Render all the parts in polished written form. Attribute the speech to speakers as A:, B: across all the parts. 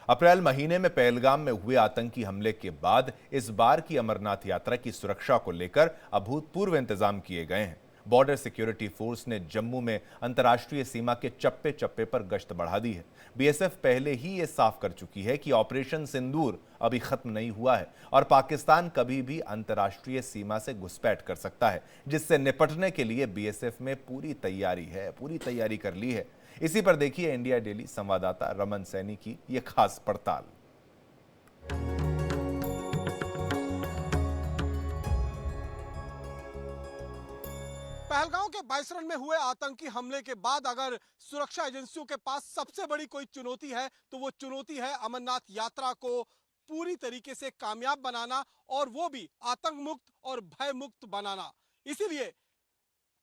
A: अप्रैल महीने में पहलगाम में हुए आतंकी हमले के बाद इस बार की अमरनाथ यात्रा की सुरक्षा को लेकर अभूतपूर्व इंतजाम किए गए हैं। बॉर्डर सिक्योरिटी फोर्स ने जम्मू में अंतर्राष्ट्रीय सीमा के चप्पे चप्पे पर गश्त बढ़ा दी है। बीएसएफ पहले ही ये साफ कर चुकी है कि ऑपरेशन सिंदूर अभी खत्म नहीं हुआ है और पाकिस्तान कभी भी अंतर्राष्ट्रीय सीमा से घुसपैठ कर सकता है, जिससे निपटने के लिए बीएसएफ में पूरी तैयारी कर ली है। इसी पर देखिए इंडिया डेली संवाददाता रमन सैनी की यह खास पड़ताल।
B: पहलगाम के बाइसरन में हुए आतंकी हमले के बाद अगर सुरक्षा एजेंसियों के पास सबसे बड़ी कोई चुनौती है तो वो चुनौती है अमरनाथ यात्रा को पूरी तरीके से कामयाब बनाना और वो भी आतंक मुक्त और भय मुक्त बनाना। इसीलिए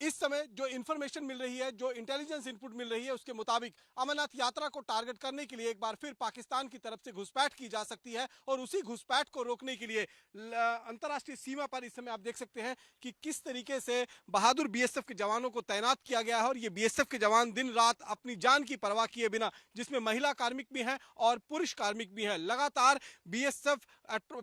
B: इस समय जो इंफॉर्मेशन मिल रही है, जो इंटेलिजेंस इनपुट मिल रही है, उसके मुताबिक अमरनाथ यात्रा को टारगेट करने के लिए एक बार फिर पाकिस्तान की तरफ से घुसपैठ की जा सकती है और उसी घुसपैठ को रोकने के लिए अंतर्राष्ट्रीय सीमा पर इस समय आप देख सकते हैं कि किस तरीके से बहादुर बीएसएफ के जवानों को तैनात किया गया है। और ये बीएसएफ के जवान दिन रात अपनी जान की परवाह किए बिना, जिसमें महिला कार्मिक भी हैं और पुरुष कार्मिक भी हैं, लगातार बीएसएफ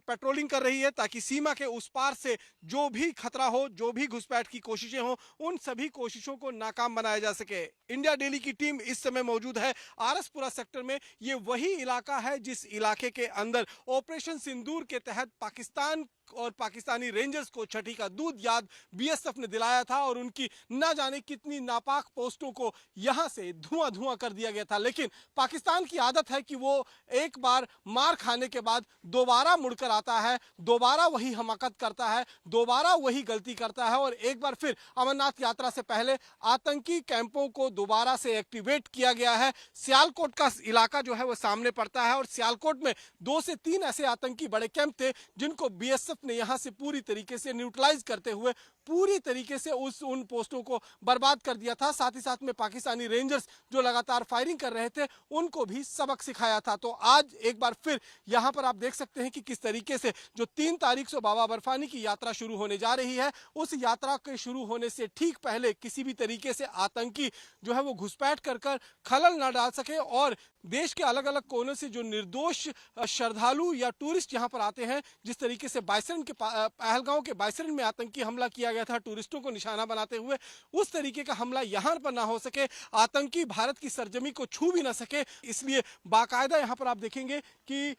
B: पेट्रोलिंग कर रही है ताकि सीमा के उस पार से जो भी खतरा हो, जो भी घुसपैठ की कोशिशें हो, उन सभी कोशिशों को नाकाम बनाया जा सके। इंडिया डेली की टीम इस समय मौजूद है आरएसपुरा सेक्टर में। ये वही इलाका है जिस इलाके के अंदर ऑपरेशन सिंदूर के तहत पाकिस्तान और पाकिस्तानी रेंजर्स को छठी का दूध याद बीएसएफ ने दिलाया था और उनकी ना जाने कितनी नापाक पोस्टों को यहां से धुआं धुआं कर दिया गया था। लेकिन पाकिस्तान की आदत है कि वो एक बार मार खाने के बाद दोबारा मुड़कर आता है, दोबारा वही हमाकत करता है, दोबारा वही गलती करता है और एक बार फिर अमरनाथ यात्रा से पहले आतंकी कैंपों को दोबारा से एक्टिवेट किया गया है। सियालकोट का इलाका जो है वो सामने पड़ता है और सियालकोट में 2 से 3 ऐसे आतंकी बड़े कैंप थे जिनको बीएसएफ ने यहां से पूरी तरीके से न्यूट्रलाइज करते हुए पूरी तरीके से उन पोस्टों को बर्बाद कर दिया था। साथ ही साथ में पाकिस्तानी रेंजर्स जो लगातार फायरिंग कर रहे थे उनको भी सबक सिखाया था। तो आज एक बार फिर यहां पर आप देख सकते हैं कि किस तरीके से जो 3 तारीख से बाबा बर्फानी की यात्रा शुरू होने जा रही है, उस यात्रा के शुरू होने से ठीक पहले किसी भी तरीके से आतंकी जो है वो घुसपैठ कर खलल ना डाल सके और देश के अलग अलग कोनों से जो निर्दोष श्रद्धालु या टूरिस्ट यहां पर आते हैं, जिस तरीके से पहलगाम के बाइसरन में आतंकी हमला किया गया था टूरिस्टों को निशाना बनाते हुए, उस तरीके का हमला यहां पर ना हो सके, आतंकी भारत की सरजमी को छू भी ना सके। इसलिए बाकायदा यहां पर आप देखेंगे कि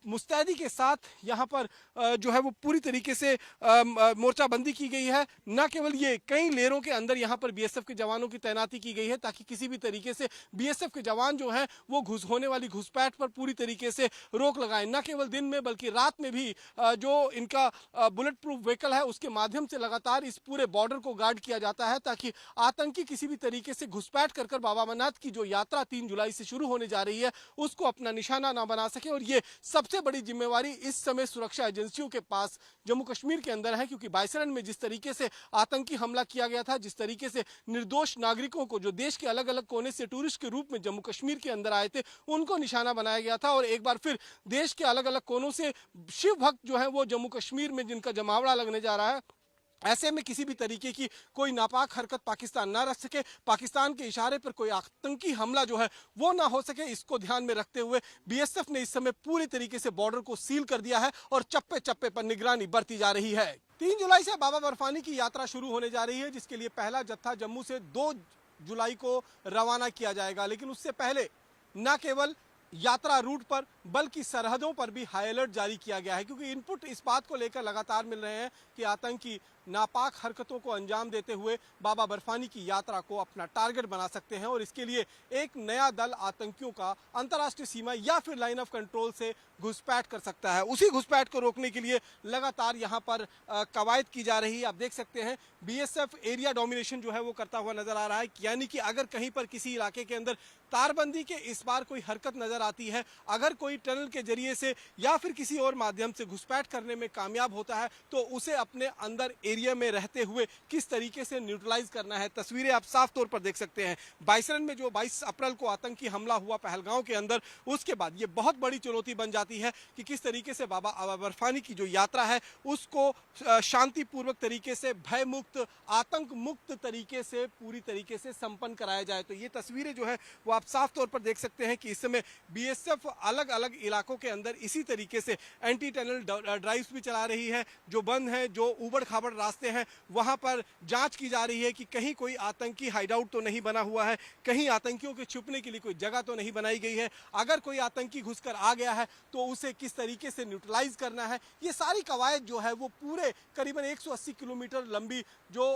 B: मुस्तैदी के साथ यहां पर जो है वो पूरी तरीके से मोर्चाबंदी की गई है। न केवल ये, कई लेयरों के अंदर यहां पर बीएसएफ के जवानों की तैनाती की गई है ताकि किसी भी तरीके से बीएसएफ के जवान जो हैं वो होने वाली घुसपैठ पर पूरी तरीके से रोक लगाएं। न केवल दिन में बल्कि रात में भी जो इनका बुलेट प्रूफ व्हीकल है उसके माध्यम से लगातार इस पूरे बॉर्डर को गार्ड किया जाता है ताकि आतंकी किसी भी तरीके से घुसपैठ कर बाबा अमरनाथ की जो यात्रा 3 जुलाई से शुरू होने जा रही है उसको अपना निशाना ना बना सके। और ये सबसे बड़ी जिम्मेवारी इस समय सुरक्षा एजेंसियों के पास जम्मू कश्मीर के अंदर है, क्योंकि बाइसरन में जिस तरीके से आतंकी हमला किया गया था, जिस तरीके से निर्दोष नागरिकों को जो देश के अलग अलग कोने से टूरिस्ट के रूप में जम्मू कश्मीर के अंदर आए थे उनको निशाना बनाया गया था और एक बार फिर देश के अलग अलग कोनों से शिव भक्त जो है वो जम्मू कश्मीर में जिनका जमावड़ा लगने जा रहा है, ऐसे में किसी भी तरीके की कोई नापाक हरकत पाकिस्तान ना रख सके, पाकिस्तान के इशारे पर कोई आतंकी हमला जो है वो ना हो सके, इसको ध्यान में रखते हुए बीएसएफ ने इस समय पूरी तरीके से बॉर्डर को सील कर दिया है और चप्पे चप्पे पर निगरानी बरती जा रही है। 3 जुलाई से बाबा बर्फानी की यात्रा शुरू होने जा रही है, जिसके लिए पहला जत्था जम्मू से 2 जुलाई को रवाना किया जाएगा। लेकिन उससे पहले न केवल यात्रा रूट पर बल्कि सरहदों पर भी हाई अलर्ट जारी किया गया है, क्योंकि इनपुट इस बात को लेकर लगातार मिल रहे हैं कि आतंकी नापाक हरकतों को अंजाम देते हुए बाबा बर्फानी की यात्रा को अपना टारगेट बना सकते हैं और इसके लिए एक नया दल आतंकियों का अंतर्राष्ट्रीय सीमा या फिर लाइन ऑफ कंट्रोल से घुसपैठ कर सकता है। उसी घुसपैठ को रोकने के लिए लगातार यहां पर कवायद की जा रही है। आप देख सकते हैं बीएसएफ एरिया डोमिनेशन जो है वो करता हुआ नजर आ रहा है, यानी कि अगर कहीं पर किसी इलाके के अंदर तारबंदी के इस बार कोई हरकत नजर आती है, अगर कोई टनल के जरिए से या फिर किसी और माध्यम से घुसपैठ करने में कामयाब होता है तो उसे अपने अंदर एरिया में रहते हुए किस तरीके से न्यूट्रलाइज करना है। तस्वीरें आप साफ तौर पर देख सकते हैं। बाइसरन में जो 22 अप्रैल को आतंकी हमला हुआ पहलगाम के अंदर, उसके बाद ये बहुत बड़ी चुनौती बन जाती है कि किस तरीके से बाबा बर्फानी की जो यात्रा है उसको शांतिपूर्वक तरीके से, भय मुक्त, आतंक मुक्त तरीके से पूरी तरीके से संपन्न कराया जाए। तो ये तस्वीरें जो है वो आप साफ तौर पर देख सकते हैं कि इस समय बीएसएफ अलग अलग अलग इलाकों के अंदर इसी तरीके से एंटी टनल ड्राइव्स भी चला रही है। जो बंद है, जो उबड़ खाबड़ रास्ते हैं, वहां पर जांच की जा रही है कि कहीं कोई आतंकी हाइडआउट तो नहीं बना हुआ है, कहीं आतंकियों के छुपने के लिए कोई जगह तो नहीं बनाई गई है। अगर कोई आतंकी घुसकर आ गया है तो उसे किस तरीके से न्यूट्रलाइज करना है, ये सारी कवायद जो है वो पूरे करीबन 180 किलोमीटर लंबी जो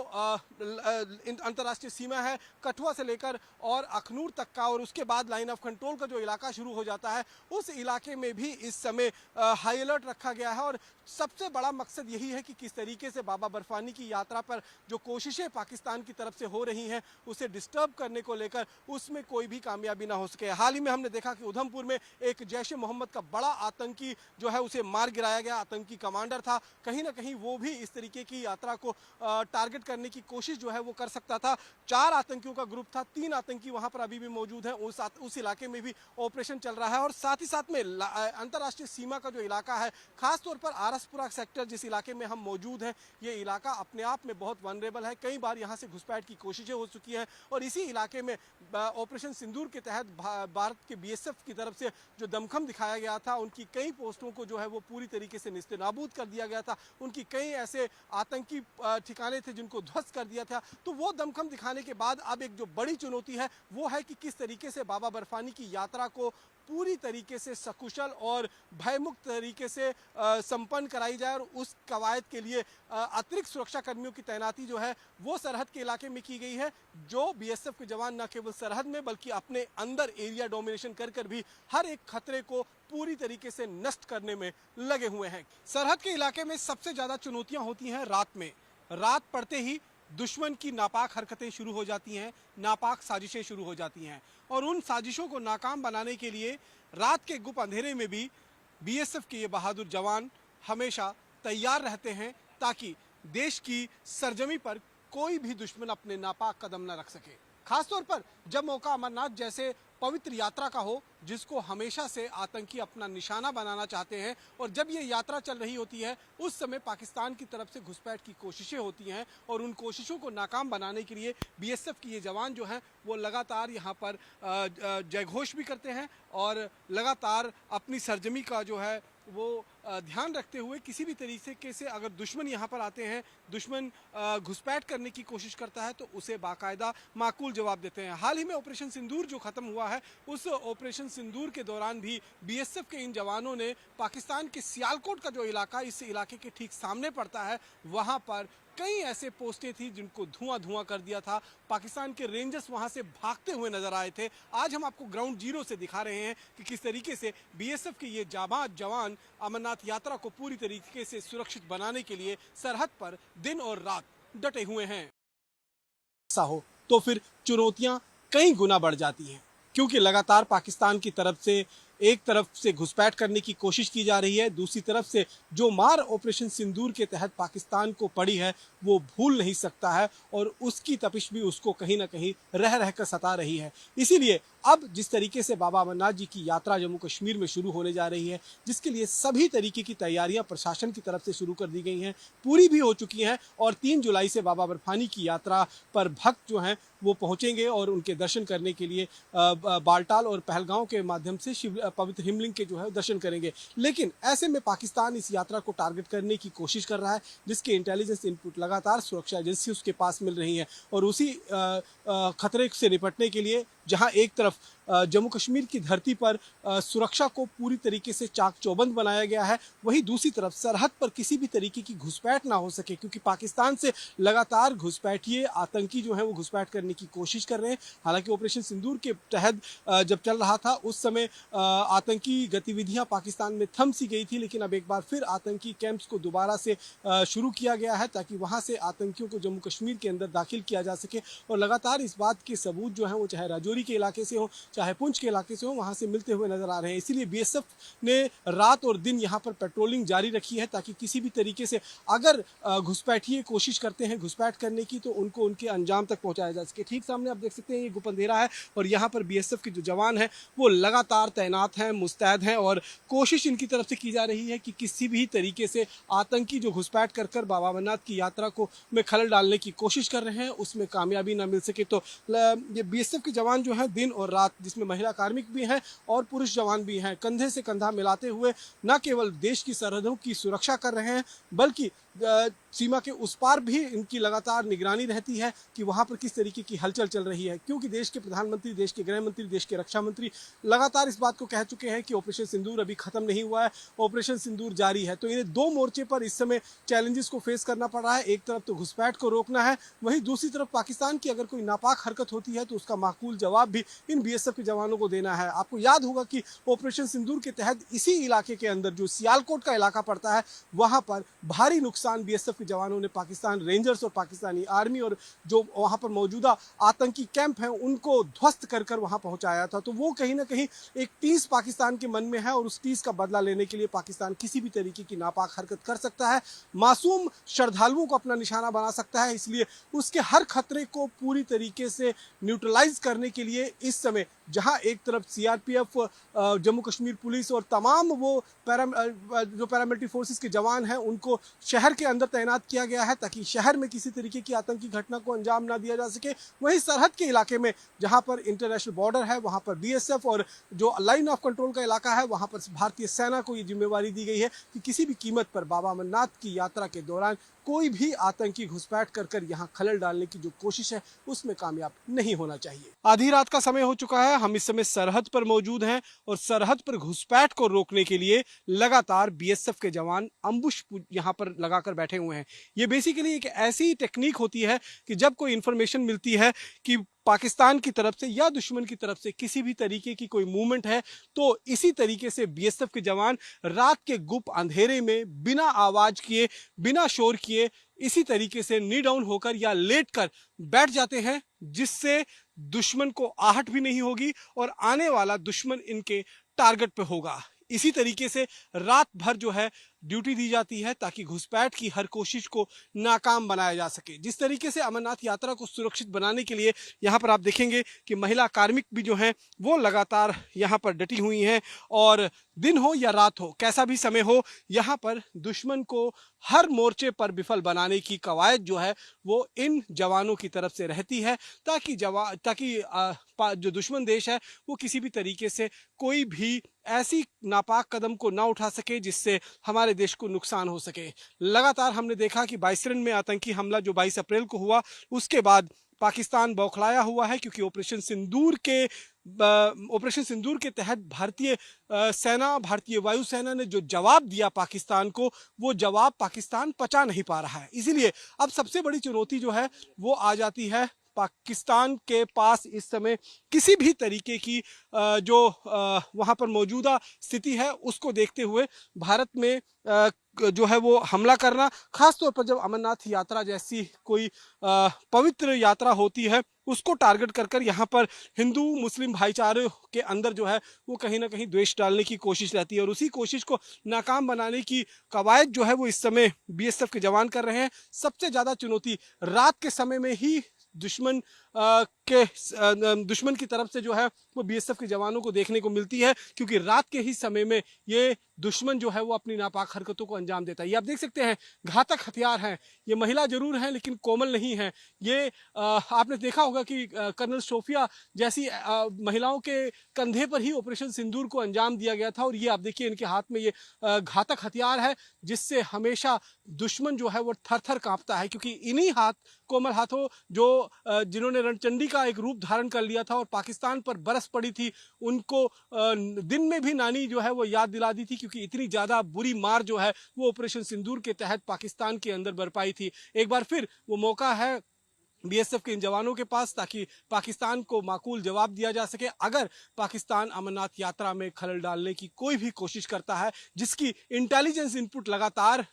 B: अंतर्राष्ट्रीय सीमा है, कठुआ से लेकर और अखनूर तक का, और उसके बाद लाइन ऑफ कंट्रोल का जो इलाका शुरू हो जाता है, उस इलाके में भी इस समय हाई अलर्ट रखा गया है। और सबसे बड़ा मकसद यही है कि किस तरीके से बाबा बर्फानी की यात्रा पर जो कोशिशें पाकिस्तान की तरफ से हो रही हैं उसे डिस्टर्ब करने को लेकर उसमें कोई भी कामयाबी ना हो सके। हाल ही में हमने देखा कि उधमपुर में एक जैश ए मोहम्मद का बड़ा आतंकी जो है उसे मार गिराया गया, आतंकी कमांडर था। कहीं ना कहीं वो भी इस तरीके की यात्रा को टारगेट करने की कोशिश जो है वो कर सकता था। 4 आतंकियों का ग्रुप था, 3 आतंकी वहां पर अभी भी मौजूद हैं, उस इलाके में भी ऑपरेशन चल रहा है। और साथ ही साथ में अंतर्राष्ट्रीय सीमा का जो इलाका है, खासतौर पर आरसपुरा सेक्टर जिस इलाके में हम मौजूद हैं, ये इलाका अपने आप में बहुत वनरेबल है। कई बार यहाँ से घुसपैठ की कोशिशें हो चुकी हैं और इसी इलाके में ऑपरेशन सिंदूर के तहत भारत के बीएसएफ की तरफ से जो दमखम दिखाया गया था, उनकी कई पोस्टों को जो है वो पूरी तरीके से निस्तेनाबूद कर दिया गया था। उनकी कई ऐसे आतंकी ठिकाने थे जिनको ध्वस्त कर दिया था। तो वो दमखम दिखाने के बाद अब एक जो बड़ी चुनौती है वो है कि किस तरीके से बाबा बर्फानी की यात्रा को पूरी तरीके से सकुशल और भयमुक्त तरीके से संपन्न कराई जाए। और उस कवायद के लिए अतिरिक्त सुरक्षा कर्मियों की तैनाती जो है वो सरहद के इलाके में की गई है। जो बीएसएफ के जवान न केवल सरहद में बल्कि अपने अंदर एरिया डोमिनेशन कर भी हर एक खतरे को पूरी तरीके से नष्ट करने में लगे हुए हैं। सरहद के इलाके में सबसे ज्यादा चुनौतियां होती हैं रात में। रात पड़ते ही दुश्मन की नापाक हरकतें शुरू हो जाती हैं, नापाक साजिशें शुरू हो जाती हैं। और उन साजिशों को नाकाम बनाने के लिए रात के गुप अंधेरे में भी बीएसएफ के ये बहादुर जवान हमेशा तैयार रहते हैं ताकि देश की सरजमी पर कोई भी दुश्मन अपने नापाक कदम न रख सके। खासतौर पर जब मौका अमरनाथ जैसे पवित्र यात्रा का हो जिसको हमेशा से आतंकी अपना निशाना बनाना चाहते हैं, और जब ये यात्रा चल रही होती है उस समय पाकिस्तान की तरफ से घुसपैठ की कोशिशें होती हैं और उन कोशिशों को नाकाम बनाने के लिए बीएसएफ के ये जवान जो हैं वो लगातार यहाँ पर जयघोष भी करते हैं और लगातार अपनी सरजमी का जो है वो ध्यान रखते हुए किसी भी तरीके से अगर दुश्मन यहाँ पर आते हैं, दुश्मन घुसपैठ करने की कोशिश करता है तो उसे बाकायदा माकूल जवाब देते हैं। हाल ही में ऑपरेशन सिंदूर जो खत्म हुआ है, उस ऑपरेशन सिंदूर के दौरान भी बीएसएफ के इन जवानों ने पाकिस्तान के सियालकोट का जो इलाका इस इलाके के ठीक सामने पड़ता है, वहाँ पर कई ऐसे पोस्टें थी जिनको धुआं कर दिया था। पाकिस्तान के रेंजर्स वहां से भागते हुए नजर आए थे। आज हम आपको ग्राउंड जीरो से दिखा रहे हैं कि किस तरीके से बीएसएफ के ये जाबाज जवान अमरनाथ यात्रा को पूरी तरीके से सुरक्षित बनाने के लिए सरहद पर दिन और रात डटे हुए हैं। ऐसा हो तो फिर चुनौतियां कई गुना बढ़ जाती हैं, क्योंकि लगातार पाकिस्तान की तरफ से एक तरफ से घुसपैठ करने की कोशिश की जा रही है, दूसरी तरफ से जो मार ऑपरेशन सिंदूर के तहत पाकिस्तान को पड़ी है वो भूल नहीं सकता है और उसकी तपिश भी उसको कहीं ना कहीं रह कर सता रही है। इसीलिए अब जिस तरीके से बाबा अमरनाथ जी की यात्रा जम्मू कश्मीर में शुरू होने जा रही है, जिसके लिए सभी तरीके की तैयारियां प्रशासन की तरफ से शुरू कर दी गई हैं, पूरी भी हो चुकी हैं और 3 जुलाई से बाबा बर्फानी की यात्रा पर भक्त जो हैं वो पहुंचेंगे और उनके दर्शन करने के लिए बालटाल और पहलगांव के माध्यम से पवित्र हिमलिंग के जो है दर्शन करेंगे। लेकिन ऐसे में पाकिस्तान इस यात्रा को टारगेट करने की कोशिश कर रहा है, जिसके इंटेलिजेंस इनपुट लगातार सुरक्षा एजेंसी उसके पास मिल रही है और उसी खतरे से निपटने के लिए जहां एक तरफ जम्मू कश्मीर की धरती पर सुरक्षा को पूरी तरीके से चाक चौबंद बनाया गया है, वहीं दूसरी तरफ सरहद पर किसी भी तरीके की घुसपैठ ना हो सके, क्योंकि पाकिस्तान से लगातार घुसपैठिए आतंकी जो है वो घुसपैठ करने की कोशिश कर रहे हैं। हालांकि ऑपरेशन सिंदूर के तहत जब चल रहा था उस समय आतंकी गतिविधियां पाकिस्तान में थम सी गई थी, लेकिन अब एक बार फिर आतंकी कैंप्स को दोबारा से शुरू किया गया है ताकि वहां से आतंकियों को जम्मू कश्मीर के अंदर दाखिल किया जा सके। और लगातार इस बात के सबूत जो है वो चाहे राजौरी के इलाके से हो चाहे पुंछ के इलाके से हो वहां से मिलते हुए नजर आ रहे हैं। इसीलिए बीएसएफ ने रात और दिन यहां पर पेट्रोलिंग जारी रखी है ताकि किसी भी तरीके से अगर घुसपैठिए कोशिश करते हैं घुसपैठ करने की तो उनको उनके अंजाम तक पहुंचाया जा सके। ठीक सामने आप देख सकते हैं ये गुप अंधेरा है और यहाँ पर बीएसएफ के जो जवान हैं वो लगातार तैनात हैं, मुस्तैद हैं और कोशिश इनकी तरफ से की जा रही है कि किसी भी तरीके से आतंकी जो घुसपैठ कर बाबा अमरनाथ की यात्रा को में खलल डालने की कोशिश कर रहे हैं उसमें कामयाबी ना मिल सके। तो ये बीएसएफ के जवान जो हैं दिन और रात जिसमें महिला कार्मिक भी हैं और पुरुष जवान भी हैं, कंधे से कंधा मिलाते हुए न केवल देश की सरहदों की सुरक्षा कर रहे हैं, बल्कि सीमा के उस पार भी इनकी लगातार निगरानी रहती है कि वहाँ पर किस तरीके की हलचल चल रही है, क्योंकि देश के प्रधानमंत्री, देश के गृह मंत्री, देश के रक्षा मंत्री लगातार इस बात को कह चुके हैं कि ऑपरेशन सिंदूर अभी खत्म नहीं हुआ है, ऑपरेशन सिंदूर जारी है। तो इन्हें दो मोर्चे पर इस समय चैलेंजेस को फेस करना पड़ रहा है। एक तरफ तो घुसपैठ को रोकना है, वहीं दूसरी तरफ पाकिस्तान की अगर कोई नापाक हरकत होती है तो उसका माकूल जवाब भी इन बीएसएफ के जवानों को देना है। आपको याद होगा कि ऑपरेशन सिंदूर के तहत इसी इलाके के अंदर जो सियालकोट का इलाका पड़ता है, वहां पर भारी नुकसान बीएसएफ के जवानों ने पाकिस्तान रेंजर्स और पाकिस्तानी आर्मी और जो वहां पर मौजूदा आतंकी कैंप हैं उनको ध्वस्त कर कर वहां पहुंचाया था। तो वो कहीं ना कहीं एक टीस पाकिस्तान के मन में है और उस टीस का बदला लेने के लिए पाकिस्तान किसी भी तरीके की नापाक हरकत कर सकता है, मासूम श्रद्धालुओं को अपना निशाना बना सकता है। इसलिए उसके हर खतरे को पूरी तरीके से न्यूट्रलाइज करने के लिए इस समय जहां एक तरफ सीआरपीएफ, जम्मू कश्मीर पुलिस और तमाम वो जो पैरामिलिट्री फोर्सेस के जवान हैं उनको शहर के अंदर तैनात किया गया है ताकि शहर में किसी तरीके की आतंकी घटना को अंजाम ना दिया जा सके, वहीं सरहद के इलाके में जहां पर इंटरनेशनल बॉर्डर है वहां पर बीएसएफ और जो लाइन ऑफ कंट्रोल का इलाका है वहां पर भारतीय सेना को ये जिम्मेवारी दी गई है कि किसी भी कीमत पर बाबा अमरनाथ की यात्रा के दौरान कोई भी आतंकी घुसपैठ कर कर यहाँ खलल डालने की जो कोशिश है उसमें कामयाब नहीं होना चाहिए। आधी रात का समय हो चुका है, हम इस समय सरहद पर मौजूद हैं और सरहद पर घुसपैठ को रोकने के लिए लगातार बीएसएफ के जवान अम्बुश यहाँ पर लगाकर बैठे हुए हैं। ये बेसिकली एक ऐसी टेक्निक होती है कि जब कोई इंफॉर्मेशन मिलती है कि पाकिस्तान की तरफ से या दुश्मन की तरफ से किसी भी तरीके की कोई मूवमेंट है, तो इसी तरीके से बीएसएफ के जवान रात के गुप्त अंधेरे में बिना आवाज किए, बिना शोर किए, इसी तरीके से नी डाउन होकर या लेट कर बैठ जाते हैं, जिससे दुश्मन को आहट भी नहीं होगी और आने वाला दुश्मन इनके टारगेट पे होगा। इसी तरीके से रात भर जो है ड्यूटी दी जाती है ताकि घुसपैठ की हर कोशिश को नाकाम बनाया जा सके। जिस तरीके से अमरनाथ यात्रा को सुरक्षित बनाने के लिए यहाँ पर आप देखेंगे कि महिला कार्मिक भी जो हैं वो लगातार यहाँ पर डटी हुई हैं और दिन हो या रात हो, कैसा भी समय हो, यहाँ पर दुश्मन को हर मोर्चे पर विफल बनाने की कवायद जो है वो इन जवानों की तरफ से रहती है ताकि जो दुश्मन देश है वो किसी भी तरीके से कोई भी ऐसी नापाक कदम को ना उठा सके जिससे हमारे देश को नुकसान हो सके। लगातार हमने देखा कि बाइसरन में आतंकी हमला जो 22 अप्रैल को हुआ, उसके बाद पाकिस्तान बौखलाया हुआ है क्योंकि ऑपरेशन सिंदूर के तहत भारतीय सेना, भारतीय वायुसेना ने जो जवाब दिया पाकिस्तान को, वो जवाब पाकिस्तान पचा नहीं पा रहा है। इसीलिए अब सबसे बड़ी चुनौती जो है वो आ जाती है पाकिस्तान के पास इस समय किसी भी तरीके की जो वहाँ पर मौजूदा स्थिति है उसको देखते हुए भारत में जो है वो हमला करना, खासतौर पर जब अमरनाथ यात्रा जैसी कोई पवित्र यात्रा होती है उसको टारगेट कर कर यहाँ पर हिंदू मुस्लिम भाईचारे के अंदर जो है वो कहीं ना कहीं द्वेष डालने की कोशिश रहती है और उसी कोशिश को नाकाम बनाने की कवायद जो है वो इस समय बीएसएफ के जवान कर रहे हैं। सबसे ज़्यादा चुनौती रात के समय में ही दुश्मन की तरफ से जो है वो बीएसएफ के जवानों को देखने को मिलती है, क्योंकि रात के ही समय में ये दुश्मन जो है वो अपनी नापाक हरकतों को अंजाम देता है। ये आप देख सकते हैं घातक हथियार हैं, ये महिला जरूर हैं लेकिन कोमल नहीं है। ये आपने देखा होगा कि कर्नल सोफिया जैसी महिलाओं के कंधे पर ही ऑपरेशन सिंदूर को अंजाम दिया गया था और ये आप देखिए इनके हाथ में ये घातक हथियार है जिससे हमेशा दुश्मन जो है वो थर थर कांपता है, क्योंकि इन्हीं कोमल हाथों जो जिन्होंने रणचंडी का एक रूप धारण कर लिया था और पाकिस्तान पर बरस पड़ी थी, उनको दिन में भी नानी जो है वो याद दिला दी थी, क्योंकि इतनी ज़्यादा बुरी मार जो है वो ऑपरेशन सिंदूर के तहत पाकिस्तान के अंदर बरपाई थी। एक बार फिर वो मौका है बीएसएफ के इन जवानों के पास ताकि पाकिस्तान को माकूल जवाब दिया जा सके अगर पाकिस्तान अमरनाथ यात्रा में खलल डालने की कोई भी कोशिश करता है, जिसकी इंटेलिजेंस इनपुट लगातार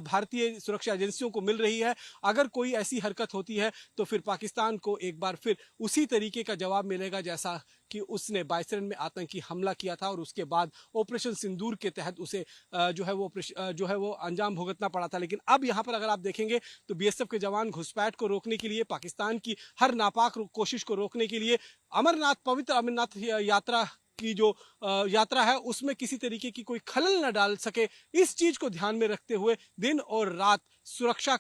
B: भारतीय सुरक्षा एजेंसियों को मिल रही है। अगर कोई ऐसी हरकत होती है तो फिर पाकिस्तान को एक बार फिर उसी तरीके का जवाब मिलेगा जैसा कि उसने बाइसरन में आतंकी हमला किया था और उसके बाद ऑपरेशन सिंदूर के तहत उसे जो है वो अंजाम भुगतना पड़ा था। लेकिन अब यहाँ पर अगर आप देखेंगे तो बीएसएफ के जवान घुसपैठ को रोकने के लिए, पाकिस्तान की हर नापाक कोशिश को रोकने के लिए, पवित्र अमरनाथ यात्रा की जो यात्रा है उसमें किसी तरीके की कोई खलल न डाल सके, इस चीज को ध्यान में रखते हुए दिन और रात सुरक्षा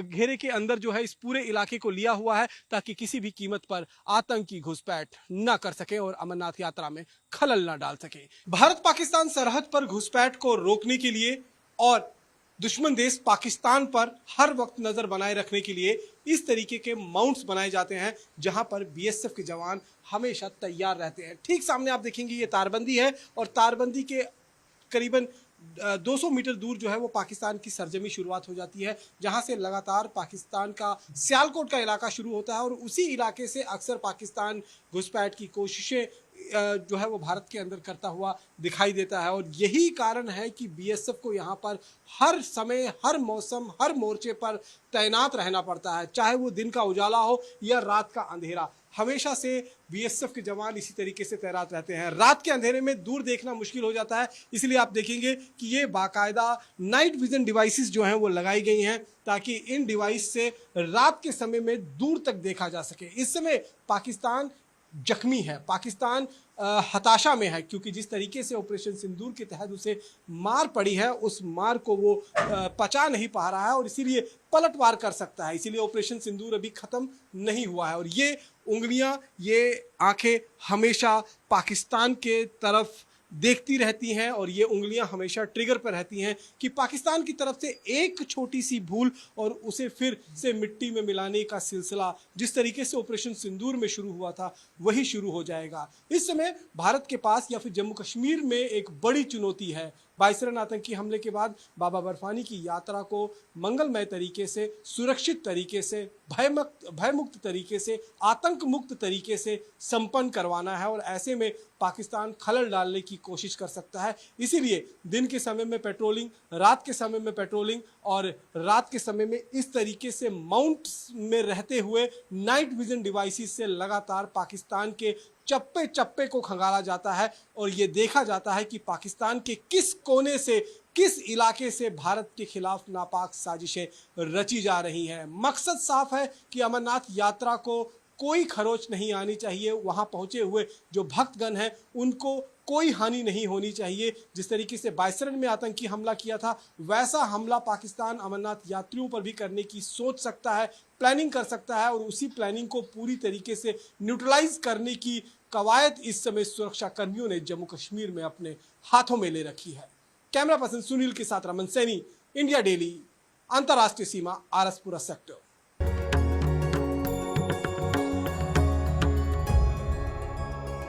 B: घेरे के अंदर जो है इस पूरे इलाके को लिया हुआ है, ताकि किसी भी कीमत पर आतंकी घुसपैठ न कर सके और अमरनाथ यात्रा में खलल न डाल सके। भारत पाकिस्तान सरहद पर घुसपैठ को रोकने के लिए और दुश्मन देश पाकिस्तान पर हर वक्त नजर बनाए रखने के लिए इस तरीके के माउंट्स बनाए जाते हैं, जहां पर बीएसएफ के जवान हमेशा तैयार रहते हैं। ठीक सामने आप देखेंगे ये तारबंदी है और तारबंदी के करीबन 200 मीटर दूर जो है वो पाकिस्तान की सरजमी शुरुआत हो जाती है, जहां से लगातार पाकिस्तान का सियालकोट का इलाका शुरू होता है और उसी इलाके से अक्सर पाकिस्तान घुसपैठ की कोशिशें जो है वो भारत के अंदर करता हुआ दिखाई देता है। और यही कारण है कि बीएसएफ को यहाँ पर हर समय, हर मौसम, हर मोर्चे पर तैनात रहना पड़ता है, चाहे वो दिन का उजाला हो या रात का अंधेरा। हमेशा से बीएसएफ के जवान इसी तरीके से तैनात रहते हैं। रात के अंधेरे में दूर देखना मुश्किल हो जाता है, इसलिए आप देखेंगे कि ये बाकायदा नाइट विजन डिवाइसेस जो हैं वो लगाई गई हैं, ताकि इन डिवाइस से रात के समय में दूर तक देखा जा सके। इस समय पाकिस्तान जख्मी है, पाकिस्तान हताशा में है, क्योंकि जिस तरीके से ऑपरेशन सिंदूर के तहत उसे मार पड़ी है, उस मार को वो पचा नहीं पा रहा है और इसीलिए पलटवार कर सकता है। इसीलिए ऑपरेशन सिंदूर अभी खत्म नहीं हुआ है और ये उंगलियां, ये आंखें हमेशा पाकिस्तान के तरफ देखती रहती हैं और ये उंगलियां हमेशा ट्रिगर पर रहती हैं कि पाकिस्तान की तरफ से एक छोटी सी भूल और उसे फिर से मिट्टी में मिलाने का सिलसिला जिस तरीके से ऑपरेशन सिंदूर में शुरू हुआ था वही शुरू हो जाएगा। इस समय भारत के पास या फिर जम्मू कश्मीर में एक बड़ी चुनौती है। 22 रन आतंकी हमले के बाद बाबा बर्फानी की यात्रा को मंगलमय तरीके से, सुरक्षित तरीके से, भयमुक्त तरीके से, आतंक मुक्त तरीके से संपन्न करवाना है और ऐसे में पाकिस्तान खलल डालने की कोशिश कर सकता है। इसीलिए दिन के समय में पेट्रोलिंग, रात के समय में पेट्रोलिंग और रात के समय में इस तरीके से माउंट्स में रहते हुए नाइट विजन डिवाइसेस से लगातार पाकिस्तान के चप्पे चप्पे को खंगाला जाता है और ये देखा जाता है कि पाकिस्तान के किस कोने से, किस इलाके से भारत के खिलाफ नापाक साजिशें रची जा रही हैं। मकसद साफ है कि अमरनाथ यात्रा को कोई खरोच नहीं आनी चाहिए, वहां पहुंचे हुए जो भक्तगण हैं उनको कोई हानि नहीं होनी चाहिए। जिस तरीके से 22 रन में आतंकी हमला किया था, वैसा हमला पाकिस्तान अमरनाथ यात्रियों पर भी करने की सोच सकता है, प्लानिंग कर सकता है और उसी प्लानिंग को पूरी तरीके से न्यूट्रलाइज करने की कवायद इस समय सुरक्षा कर्मियों ने जम्मू कश्मीर में अपने हाथों में ले रखी है। कैमरा पर्सन सुनील के साथ रमन सैनी, इंडिया डेली, अंतर्राष्ट्रीय सीमा, आरएसपुरा सेक्टर।